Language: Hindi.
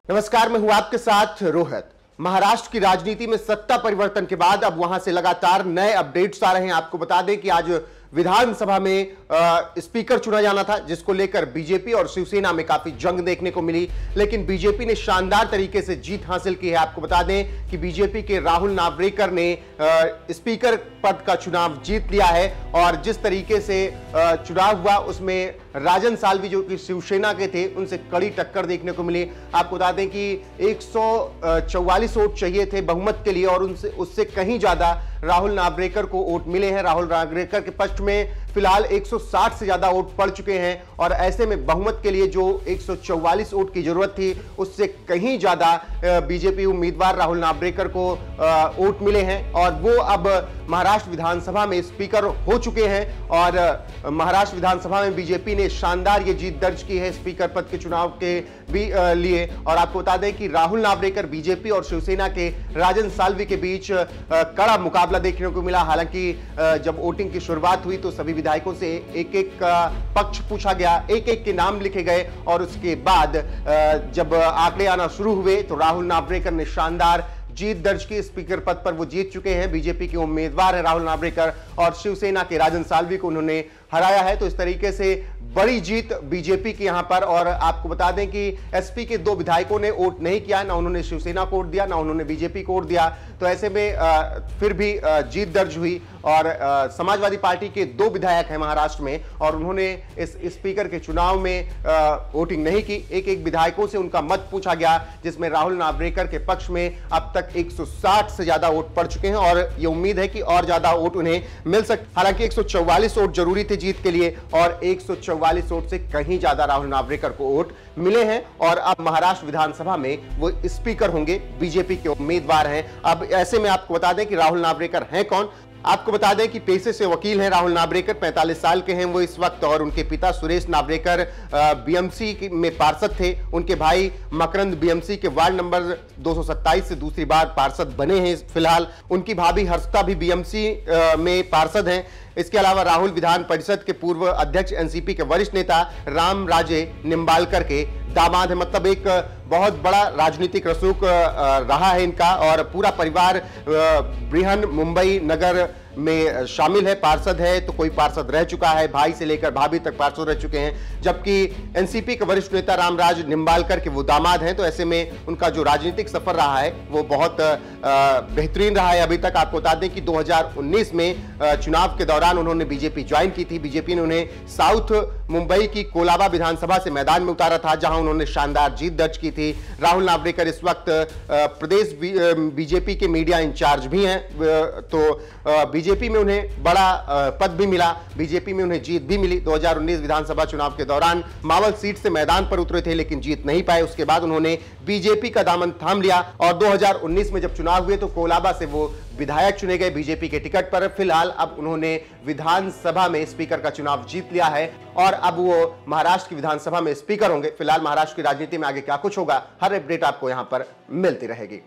नमस्कार, मैं हूं आपके साथ रोहित। महाराष्ट्र की राजनीति में सत्ता परिवर्तन के बाद अब वहां से लगातार नए अपडेट्स आ रहे हैं। आपको बता दें कि आज विधानसभा में स्पीकर चुना जाना था, जिसको लेकर बीजेपी और शिवसेना में काफी जंग देखने को मिली, लेकिन बीजेपी ने शानदार तरीके से जीत हासिल की है। आपको बता दें कि बीजेपी के राहुल नार्वेकर ने स्पीकर पद का चुनाव जीत लिया है और जिस तरीके से चुनाव हुआ उसमें राजन साल्वी जो कि शिवसेना के थे उनसे कड़ी टक्कर देखने को मिली। आपको बता दें कि 144 वोट चाहिए थे बहुमत के लिए और उससे कहीं ज्यादा राहुल नार्वेकर को वोट मिले हैं। राहुल नार्वेकर के पक्ष में फिलहाल 160 से ज्यादा वोट पड़ चुके हैं और ऐसे में बहुमत के लिए जो 144 वोट की जरूरत थी उससे कहीं ज्यादा बीजेपी उम्मीदवार राहुल नार्वेकर को वोट मिले हैं और वो अब महाराष्ट्र विधानसभा में स्पीकर हो चुके हैं और महाराष्ट्र विधानसभा में बीजेपी ने शानदार ये जीत दर्ज की है स्पीकर पद के चुनाव के भी लिए। और आपको बता दें कि राहुल नार्वेकर बीजेपी और शिवसेना के राजन साल्वी के बीच कड़ा मुकाबला देखने को मिला। हालांकि जब वोटिंग की शुरुआत हुई तो सभी विधायकों से एक एक का पक्ष पूछा गया, एक एक के नाम लिखे गए और उसके बाद जब आंकड़े आना शुरू हुए तो राहुल नार्वेकर ने शानदार जीत दर्ज की। स्पीकर पद पर वो जीत चुके हैं। बीजेपी के उम्मीदवार है राहुल नार्वेकर और शिवसेना के राजन साल्वी को उन्होंने हराया है। तो इस तरीके से बड़ी जीत बीजेपी की यहां पर। और आपको बता दें कि एसपी के दो विधायकों ने वोट नहीं किया, ना उन्होंने शिवसेना को वोट दिया ना उन्होंने बीजेपी को वोट दिया। तो ऐसे में फिर भी जीत दर्ज हुई और समाजवादी पार्टी के दो विधायक हैं महाराष्ट्र में और उन्होंने इस स्पीकर के चुनाव में वोटिंग नहीं की। एक एक विधायकों से उनका मत पूछा गया, जिसमें राहुल नार्वेकर के पक्ष में अब तक 160 से ज्यादा वोट पड़ चुके हैं और ये उम्मीद है कि और ज्यादा वोट उन्हें मिल सकते। हालांकि 144 वोट जरूरी थे जीत के लिए और 144 वोट से कहीं ज्यादा राहुल नार्वेकर को वोट मिले हैं और अब महाराष्ट्र विधानसभा में वो स्पीकर होंगे, बीजेपी के उम्मीदवार हैं। अब ऐसे में आपको बता दें कि राहुल नार्वेकर हैं कौन। आपको बता दें कि पेशे से वकील हैं राहुल नार्वेकर, 45 साल के हैं वो इस वक्त और उनके पिता सुरेश नार्वेकर बीएमसी में पार्षद थे। उनके भाई मकरंद बीएमसी के वार्ड नंबर 227 से दूसरी बार पार्षद बने हैं फिलहाल। उनकी भाभी हर्षिता भी बीएमसी में पार्षद हैं। इसके अलावा राहुल विधान परिषद के पूर्व अध्यक्ष एनसीपी के वरिष्ठ नेता राम राजे निम्बालकर के दामाद है। मतलब एक बहुत बड़ा राजनीतिक रसूख रहा है इनका और पूरा परिवार बृहन मुंबई नगर में शामिल है, पार्षद है तो कोई पार्षद रह चुका है, भाई से लेकर भाभी तक पार्षद रह चुके हैं। जबकि एनसीपी के वरिष्ठ नेता रामराज निम्बालकर के वो दामाद हैं। तो ऐसे में उनका जो राजनीतिक सफर रहा है वो बहुत बेहतरीन रहा है अभी तक। आपको बता दें कि 2019 में चुनाव के दौरान उन्होंने बीजेपी ज्वाइन की थी। बीजेपी ने उन्हें साउथ मुंबई की कोलाबा विधानसभा से मैदान में उतारा था, जहां उन्होंने शानदार जीत दर्ज की थी। राहुल नार्वेकर इस वक्त प्रदेश बीजेपी के मीडिया इंचार्ज भी हैं। तो बीजेपी में उन्हें बड़ा पद भी मिला, बीजेपी में उन्हें जीत भी मिली। 2019 विधानसभा चुनाव के दौरान मावल सीट से मैदान पर उतरे थे लेकिन जीत नहीं पाए। उसके बाद उन्होंने बीजेपी का दामन थाम लिया और 2019 में जब चुनाव हुए तो कोलाबा से वो विधायक चुने गए बीजेपी के टिकट पर। फिलहाल अब उन्होंने विधानसभा में स्पीकर का चुनाव जीत लिया है और अब वो महाराष्ट्र की विधानसभा में स्पीकर होंगे। फिलहाल महाराष्ट्र की राजनीति में आगे क्या कुछ होगा, हर अपडेट आपको यहां पर मिलती रहेगी।